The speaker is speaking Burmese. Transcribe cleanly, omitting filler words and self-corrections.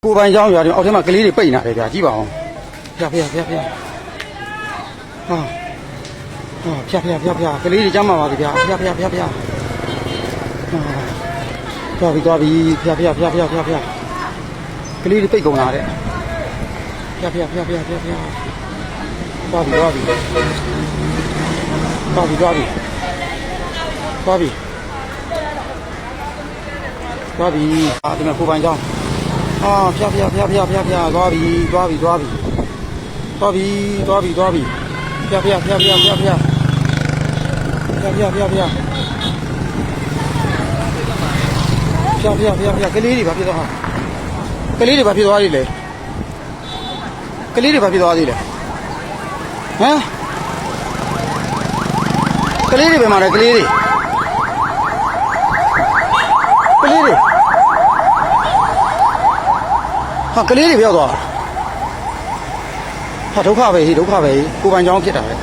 ကိုပိုင်เจ้าရွာတွေအောက်ထဲမှာကလေးတွေပိတ်နေတယ်ဗျာကြည့်ပါအောင်ဖျားဟာဖျားကလေးတွေကြမ်းမှာပါဗျာဖျားသွားပြီဖျားကလေးတွေပိတ်ကုန်လာတဲ့ဖျားသွားပြီအာဒီမှာကိုပိုင်เจ้าအာဖျားသွားပြီဖျားဖျားဖျားဖျားကလေးတွေဘာဖြစ်သွားကလေးတွေဘာဖြစ်သွားသေးလဲကလေးတွေဘာဖြစ်သွားသေးလဲဟမ်ကလေးတွေဘယ်မှာလဲကလေးတွေဟာကလေးတွေပြောက်သွားဟာဒုက္ခပဲကိုပိုင်เจ้าဖြစ်တာပဲ